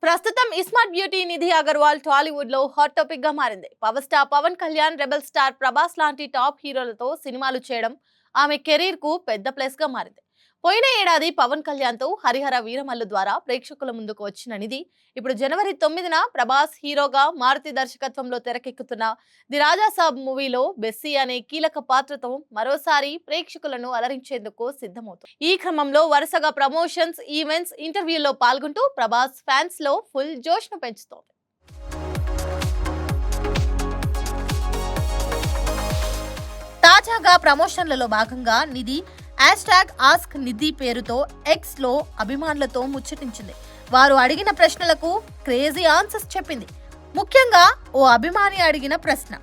ప్రస్తుతం smart beauty Nidhi Agarwal Tollywood లో hot topic గా మారింది. Power star Pawan Kalyan, rebel star Prabhas లాంటి టాప్ హీరోలతో సినిమాలు చేయడం ఆమె కెరీర్ కు పెద్ద ప్లస్ గా మారింది. పోయిన ఏడాది పవన్ కళ్యాణ్ తో హరిహర వీరమల్లు ద్వారా ప్రేక్షకుల ముందుకు వచ్చిన నిధి ఇప్పుడు జనవరి 9న ప్రభాస్ హీరోగా మారుతి దర్శకత్వంలో తెరకెక్కుతున్న ది రాజా సాబ్ మూవీలో బెస్సీ అనే కీలక పాత్రతో మరోసారి ప్రేక్షకులను అలరించేందుకు సిద్ధమవుతుంది. ఈ క్రమంలో వరుసగా ప్రమోషన్స్, ఈవెంట్స్, ఇంటర్వ్యూల్లో పాల్గొంటూ ప్రభాస్ ఫ్యాన్స్ లో ఫుల్ జోష్ ను పెంచుతోంది. తాజాగా ప్రమోషన్లలో భాగంగా నిధి #ఆస్క్ నిధి పేరుతో ఎక్స్ లో అభిమానులతో ముచ్చటించింది. వారు అడిగిన ప్రశ్నలకు క్రేజీ ఆన్సర్స్ చెప్పింది. ముఖ్యంగా ఓ అభిమాని అడిగిన ప్రశ్న,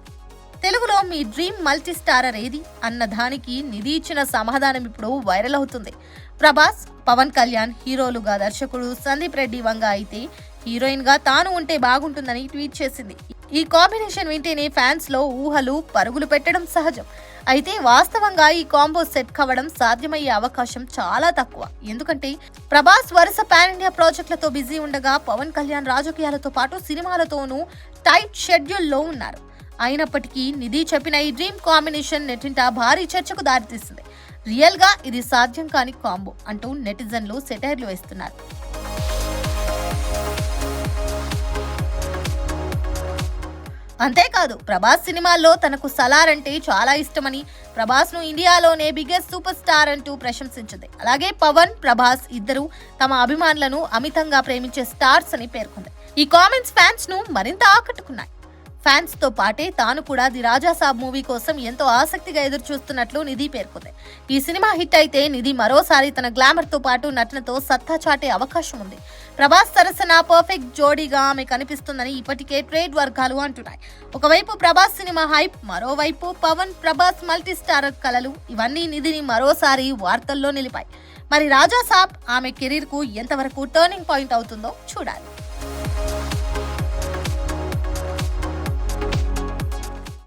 తెలుగులో మీ డ్రీమ్ మల్టీ స్టారర్ ఏది అన్న దానికి నిధి ఇచ్చిన సమాధానం ఇప్పుడు వైరల్ అవుతుంది. ప్రభాస్, పవన్ కళ్యాణ్ హీరోలుగా దర్శకుడు సందీప్ రెడ్డి వంగ అయితే హీరోయిన్ గా తాను ఉంటే బాగుంటుందని ట్వీట్ చేసింది. ఈ కాంబినేషన్ వింటేనే ఫ్యాన్స్ లో ఊహలు పరుగులు పెట్టడం సహజం. అయితే వాస్తవంగా ఈ కాంబో సెట్ కావడం సాధ్యమయ్యే అవకాశం చాలా తక్కువ. ఎందుకంటే ప్రభాస్ వరుస పాన్ ఇండియా ప్రాజెక్టులతో బిజీ ఉండగా పవన్ కళ్యాణ్ రాజకీయాలతో పాటు సినిమాలతోనూ టైట్ షెడ్యూల్లో ఉన్నారు. అయినప్పటికీ నిధి చెప్పిన ఈ డ్రీమ్ కాంబినేషన్ నెట్టింట భారీ చర్చకు దారితీసింది. రియల్ గా ఇది సాధ్యం కాని కాంబో అంటూ నెటిజన్లు సెటైర్లు వేస్తున్నారు. అంతేకాదు ప్రభాస్ సినిమాల్లో తనకు సలార్ అంటే చాలా ఇష్టమని, ప్రభాస్ ను ఇండియాలోనే బిగ్గెస్ట్ సూపర్ స్టార్ అంటూ ప్రశంసించింది. అలాగే పవన్, ప్రభాస్ ఇద్దరు తమ అభిమానులను అమితంగా ప్రేమించే స్టార్స్ అని పేర్కొంది. ఈ కామెంట్స్ ఫ్యాన్స్ ను మరింత ఆకట్టుకున్నాయి. ఫ్యాన్స్ తో పాటే తాను కూడా ది రాజా సాబ్ మూవీ కోసం ఎంతో ఆసక్తిగా ఎదురు చూస్తున్నట్లు నిధి పేర్కొంది. ఈ సినిమా హిట్ అయితే నిధి మరోసారి తన గ్లామర్ తో పాటు నటనతో సత్తా చాటే అవకాశం ఉంది. ప్రభాస్ సరసన పర్ఫెక్ట్ జోడీగా ఆమె కనిపిస్తుందని ఇప్పటికే ట్రేడ్ వర్గాలు అంటున్నాయి. ఒకవైపు ప్రభాస్ సినిమా హైప్, మరోవైపు పవన్ ప్రభాస్ మల్టీ స్టారర్ కలలు, ఇవన్నీ నిధిని మరోసారి వార్తల్లో నిలిపాయి. మరి రాజా సాబ్ ఆమె కెరీర్ కు ఎంతవరకు టర్నింగ్ పాయింట్ అవుతుందో చూడాలి.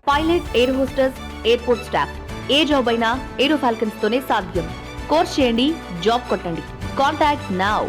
Pilot, air hostess, airport staff, ఏ జాబ్ అయినా ఏరో ఫాల్కన్స్ తోనే సాధ్యం. కోర్స్ చేయండి, జాబ్ కొట్టండి. Contact now.